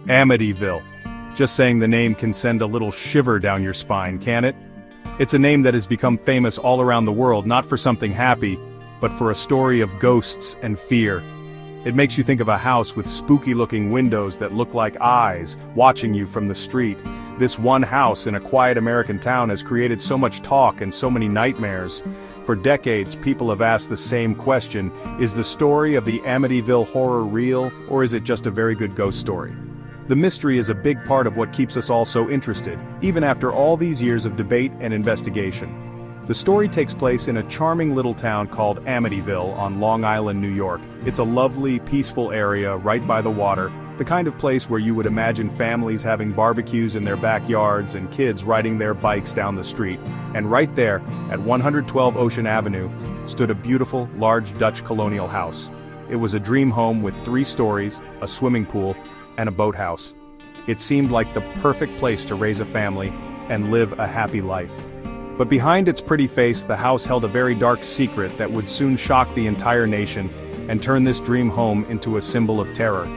Amityville. Just saying the name can send a little shiver down your spine, can it? It's a name that has become famous all around the world, not for something happy, but for a story of ghosts and fear. It makes you think of a house with spooky-looking windows that look like eyes, watching you from the street. This one house in a quiet American town has created so much talk and so many nightmares. For decades, people have asked the same question: is the story of the Amityville Horror real, or is it just a very good ghost story? The mystery is a big part of what keeps us all so interested, even after all these years of debate and investigation. The story takes place in a charming little town called Amityville on Long Island, New York. It's a lovely, peaceful area right by the water, the kind of place where you would imagine families having barbecues in their backyards and kids riding their bikes down the street. And right there, at 112 Ocean Avenue, stood a beautiful, large Dutch colonial house. It was a dream home with 3 stories, a swimming pool, and a boathouse. It seemed like the perfect place to raise a family and live a happy life. But behind its pretty face, the house held a very dark secret that would soon shock the entire nation and turn this dream home into a symbol of terror.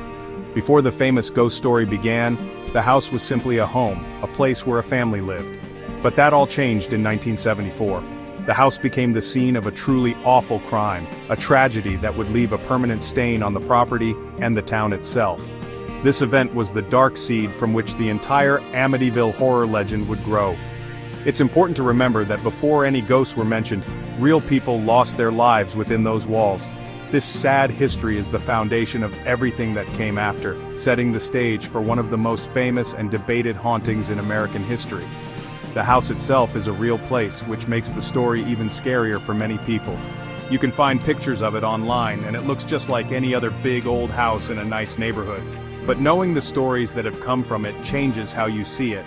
Before the famous ghost story began, the house was simply a home, a place where a family lived. But that all changed in 1974. The house became the scene of a truly awful crime, a tragedy that would leave a permanent stain on the property and the town itself. This event was the dark seed from which the entire Amityville horror legend would grow. It's important to remember that before any ghosts were mentioned, real people lost their lives within those walls. This sad history is the foundation of everything that came after, setting the stage for one of the most famous and debated hauntings in American history. The house itself is a real place, which makes the story even scarier for many people. You can find pictures of it online, and it looks just like any other big old house in a nice neighborhood. But knowing the stories that have come from it changes how you see it.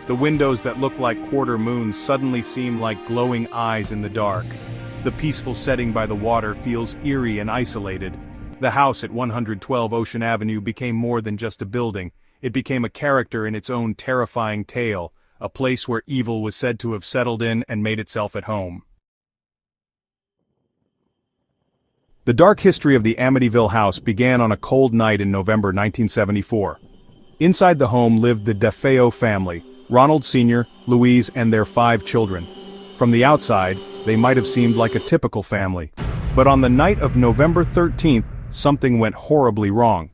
The windows that look like quarter moons suddenly seem like glowing eyes in the dark. The peaceful setting by the water feels eerie and isolated. The house at 112 Ocean Avenue became more than just a building. It became a character in its own terrifying tale, a place where evil was said to have settled in and made itself at home. The dark history of the Amityville house began on a cold night in November 1974. Inside the home lived the DeFeo family, Ronald Sr., Louise, and their 5 children. From the outside, they might have seemed like a typical family. But on the night of November 13th, something went horribly wrong.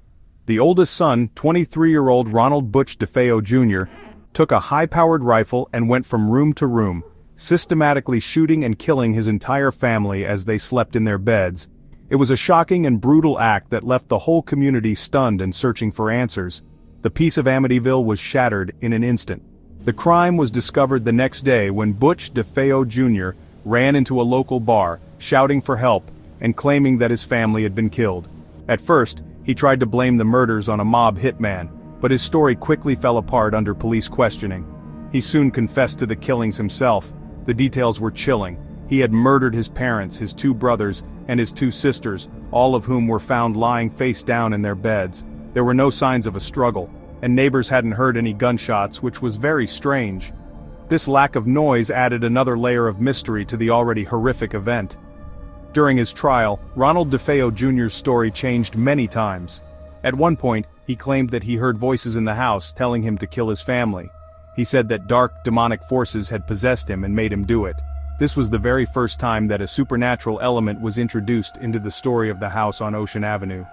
The oldest son, 23-year-old Ronald Butch DeFeo Jr., took a high-powered rifle and went from room to room, systematically shooting and killing his entire family as they slept in their beds. It was a shocking and brutal act that left the whole community stunned and searching for answers. The peace of Amityville was shattered in an instant. The crime was discovered the next day when Butch DeFeo Jr. ran into a local bar, shouting for help, and claiming that his family had been killed. At first, he tried to blame the murders on a mob hitman, but his story quickly fell apart under police questioning. He soon confessed to the killings himself. The details were chilling. He had murdered his parents, his 2 brothers, and his 2 sisters, all of whom were found lying face down in their beds. There were no signs of a struggle, and neighbors hadn't heard any gunshots, which was very strange. This lack of noise added another layer of mystery to the already horrific event. During his trial, Ronald DeFeo Jr.'s story changed many times. At one point, he claimed that he heard voices in the house telling him to kill his family. He said that dark, demonic forces had possessed him and made him do it. This was the very first time that a supernatural element was introduced into the story of the house on Ocean Avenue.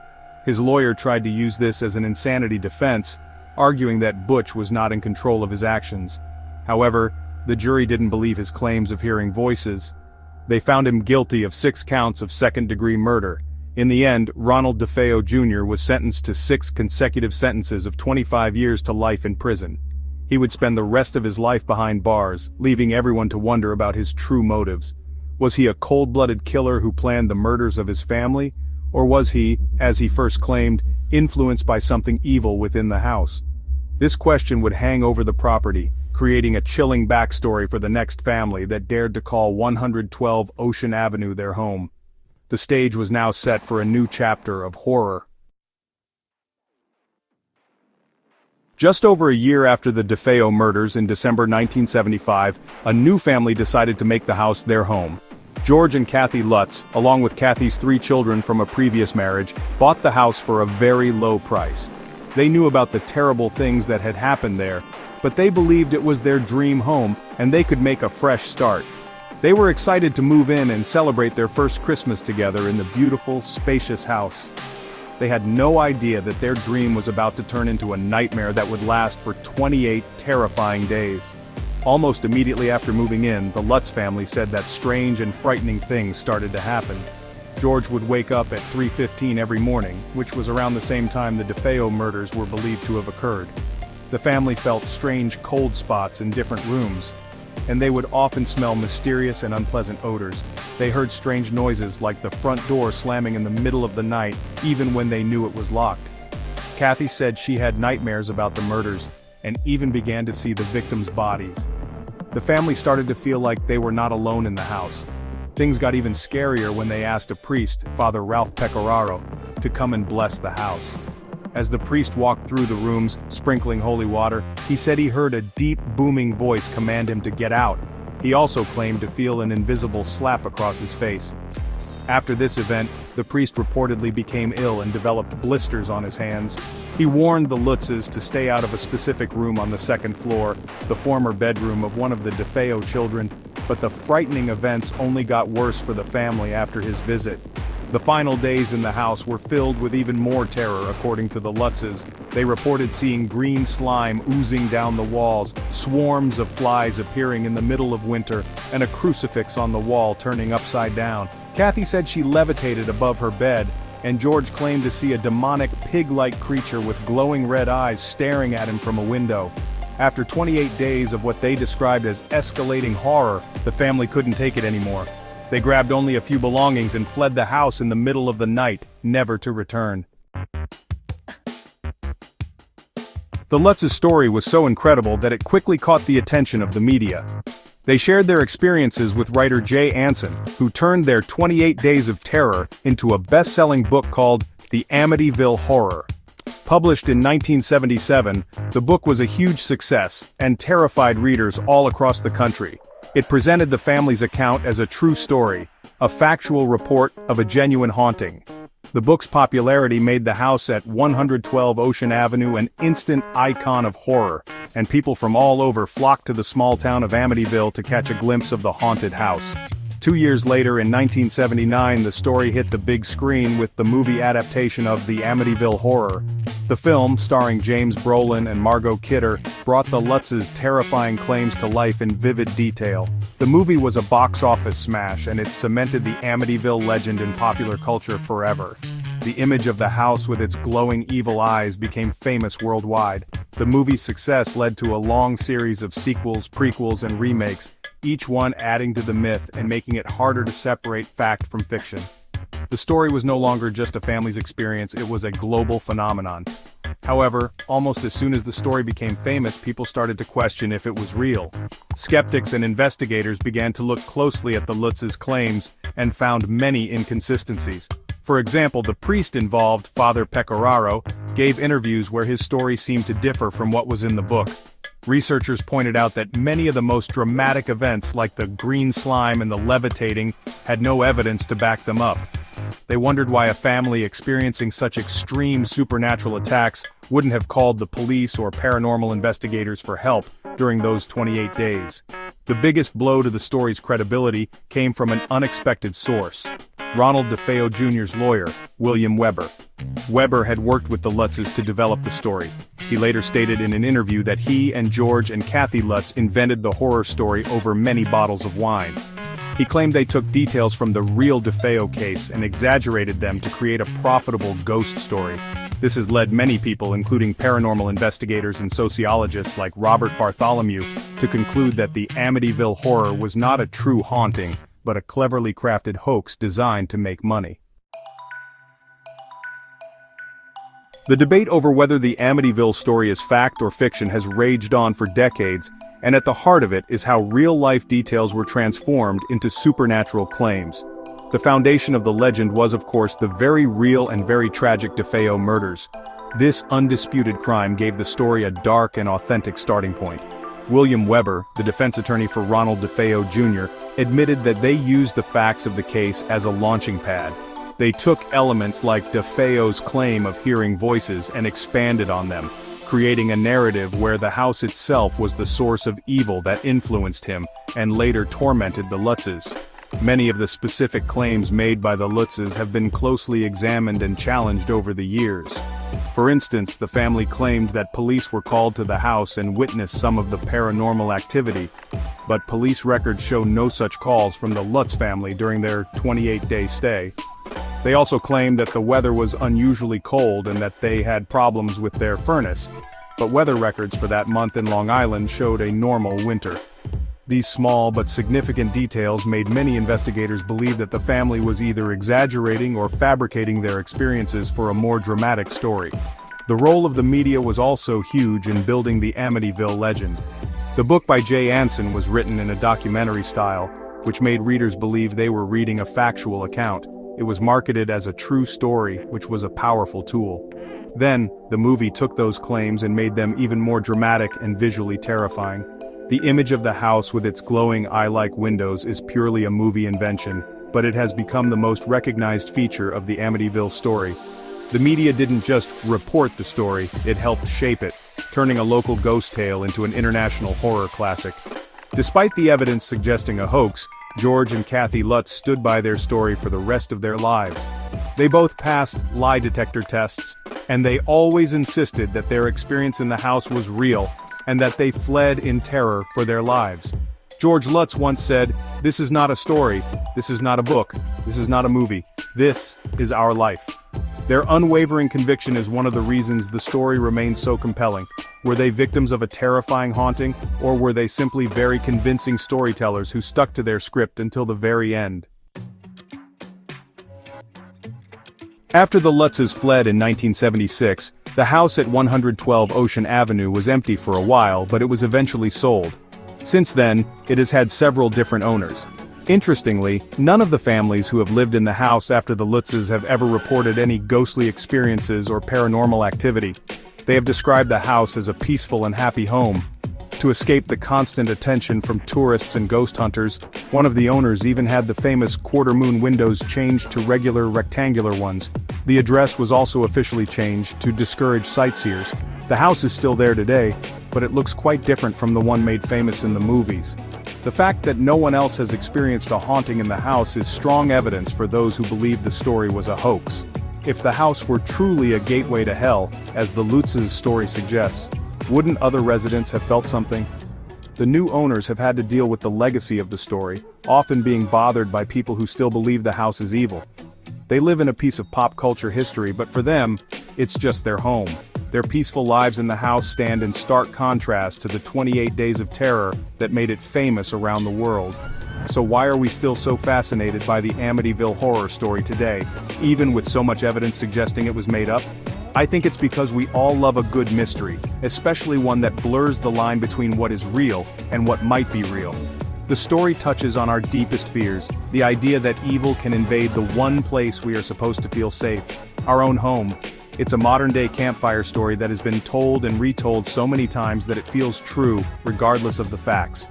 His lawyer tried to use this as an insanity defense, arguing that Butch was not in control of his actions. However, the jury didn't believe his claims of hearing voices. They found him guilty of 6 counts of second-degree murder. In the end, Ronald DeFeo Jr. was sentenced to 6 consecutive sentences of 25 years to life in prison. He would spend the rest of his life behind bars, leaving everyone to wonder about his true motives. Was he a cold-blooded killer who planned the murders of his family? Or was he, as he first claimed, influenced by something evil within the house? This question would hang over the property, creating a chilling backstory for the next family that dared to call 112 Ocean Avenue their home. The stage was now set for a new chapter of horror. Just over a year after the DeFeo murders in December 1975, a new family decided to make the house their home. George and Kathy Lutz, along with Kathy's 3 children from a previous marriage, bought the house for a very low price. They knew about the terrible things that had happened there, but they believed it was their dream home and they could make a fresh start. They were excited to move in and celebrate their first Christmas together in the beautiful, spacious house. They had no idea that their dream was about to turn into a nightmare that would last for 28 terrifying days. Almost immediately after moving in, the Lutz family said that strange and frightening things started to happen. George would wake up at 3:15 every morning, which was around the same time the DeFeo murders were believed to have occurred. The family felt strange cold spots in different rooms, and they would often smell mysterious and unpleasant odors. They heard strange noises like the front door slamming in the middle of the night, even when they knew it was locked. Kathy said she had nightmares about the murders, and even began to see the victims' bodies. The family started to feel like they were not alone in the house. Things got even scarier when they asked a priest, Father Ralph Pecoraro, to come and bless the house. As the priest walked through the rooms, sprinkling holy water, he said he heard a deep, booming voice command him to get out. He also claimed to feel an invisible slap across his face. After this event, the priest reportedly became ill and developed blisters on his hands. He warned the Lutzes to stay out of a specific room on the second floor, the former bedroom of one of the DeFeo children, but the frightening events only got worse for the family after his visit. The final days in the house were filled with even more terror according to the Lutzes. They reported seeing green slime oozing down the walls, swarms of flies appearing in the middle of winter, and a crucifix on the wall turning upside down. Kathy said she levitated above her bed, and George claimed to see a demonic pig-like creature with glowing red eyes staring at him from a window. After 28 days of what they described as escalating horror, the family couldn't take it anymore. They grabbed only a few belongings and fled the house in the middle of the night, never to return. The Lutz's story was so incredible that it quickly caught the attention of the media. They shared their experiences with writer Jay Anson, who turned their 28 Days of Terror into a best-selling book called The Amityville Horror. Published in 1977, the book was a huge success and terrified readers all across the country. It presented the family's account as a true story, a factual report of a genuine haunting. The book's popularity made the house at 112 Ocean Avenue an instant icon of horror, and people from all over flocked to the small town of Amityville to catch a glimpse of the haunted house. 2 years later, in 1979, the story hit the big screen with the movie adaptation of The Amityville Horror. The film, starring James Brolin and Margot Kidder, brought the Lutz's terrifying claims to life in vivid detail. The movie was a box office smash, and it cemented the Amityville legend in popular culture forever. The image of the house with its glowing evil eyes became famous worldwide. The movie's success led to a long series of sequels, prequels, and remakes, each one adding to the myth and making it harder to separate fact from fiction. The story was no longer just a family's experience, it was a global phenomenon. However, almost as soon as the story became famous, people started to question if it was real. Skeptics and investigators began to look closely at the Lutz's claims and found many inconsistencies. For example, the priest involved, Father Pecoraro, gave interviews where his story seemed to differ from what was in the book. Researchers pointed out that many of the most dramatic events, like the green slime and the levitating, had no evidence to back them up. They wondered why a family experiencing such extreme supernatural attacks wouldn't have called the police or paranormal investigators for help during those 28 days. The biggest blow to the story's credibility came from an unexpected source: Ronald DeFeo Jr.'s lawyer, William Weber. Weber had worked with the Lutzes to develop the story. He later stated in an interview that he and George and Kathy Lutz invented the horror story over many bottles of wine. He claimed they took details from the real DeFeo case and exaggerated them to create a profitable ghost story. This has led many people, including paranormal investigators and sociologists like Robert Bartholomew, to conclude that the Amityville Horror was not a true haunting, but a cleverly crafted hoax designed to make money. The debate over whether the Amityville story is fact or fiction has raged on for decades, and at the heart of it is how real-life details were transformed into supernatural claims. The foundation of the legend was, of course, the very real and very tragic DeFeo murders. This undisputed crime gave the story a dark and authentic starting point. William Weber, the defense attorney for Ronald DeFeo Jr., admitted that they used the facts of the case as a launching pad. They took elements like DeFeo's claim of hearing voices and expanded on them, creating a narrative where the house itself was the source of evil that influenced him and later tormented the Lutzes. Many of the specific claims made by the Lutzes have been closely examined and challenged over the years. For instance, the family claimed that police were called to the house and witnessed some of the paranormal activity, but police records show no such calls from the Lutz family during their 28-day stay. They also claimed that the weather was unusually cold and that they had problems with their furnace, but weather records for that month in Long Island showed a normal winter. These small but significant details made many investigators believe that the family was either exaggerating or fabricating their experiences for a more dramatic story. The role of the media was also huge in building the Amityville legend. The book by Jay Anson was written in a documentary style, which made readers believe they were reading a factual account. It was marketed as a true story, which was a powerful tool. Then, the movie took those claims and made them even more dramatic and visually terrifying. The image of the house with its glowing eye-like windows is purely a movie invention, but it has become the most recognized feature of the Amityville story. The media didn't just report the story, it helped shape it, turning a local ghost tale into an international horror classic. Despite the evidence suggesting a hoax, George and Kathy Lutz stood by their story for the rest of their lives. They both passed lie detector tests, and they always insisted that their experience in the house was real, and that they fled in terror for their lives. George Lutz once said, "This is not a story, this is not a book, this is not a movie, this is our life." Their unwavering conviction is one of the reasons the story remains so compelling. Were they victims of a terrifying haunting, or were they simply very convincing storytellers who stuck to their script until the very end? After the Lutzes fled in 1976, the house at 112 Ocean Avenue was empty for a while, but it was eventually sold. Since then, it has had several different owners. Interestingly, none of the families who have lived in the house after the Lutzes have ever reported any ghostly experiences or paranormal activity. They have described the house as a peaceful and happy home. To escape the constant attention from tourists and ghost hunters, one of the owners even had the famous quarter-moon windows changed to regular rectangular ones. The address was also officially changed to discourage sightseers. The house is still there today, but it looks quite different from the one made famous in the movies. The fact that no one else has experienced a haunting in the house is strong evidence for those who believe the story was a hoax. If the house were truly a gateway to hell, as the Lutz's story suggests, wouldn't other residents have felt something? The new owners have had to deal with the legacy of the story, often being bothered by people who still believe the house is evil. They live in a piece of pop culture history, but for them, it's just their home. Their peaceful lives in the house stand in stark contrast to the 28 days of terror that made it famous around the world. So why are we still so fascinated by the Amityville horror story today, even with so much evidence suggesting it was made up? I think it's because we all love a good mystery, especially one that blurs the line between what is real and what might be real. The story touches on our deepest fears, the idea that evil can invade the one place we are supposed to feel safe, our own home. It's a modern-day campfire story that has been told and retold so many times that it feels true, regardless of the facts.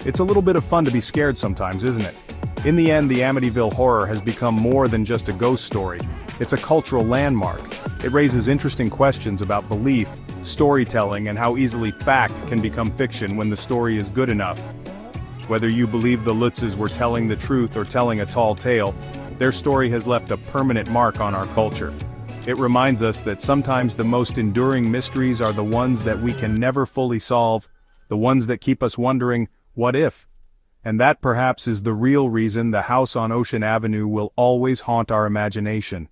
It's a little bit of fun to be scared sometimes, isn't it? In the end, the Amityville Horror has become more than just a ghost story. It's a cultural landmark. It raises interesting questions about belief, storytelling, and how easily fact can become fiction when the story is good enough. Whether you believe the Lutzes were telling the truth or telling a tall tale, their story has left a permanent mark on our culture. It reminds us that sometimes the most enduring mysteries are the ones that we can never fully solve, the ones that keep us wondering, what if? And that perhaps is the real reason the house on Ocean Avenue will always haunt our imagination.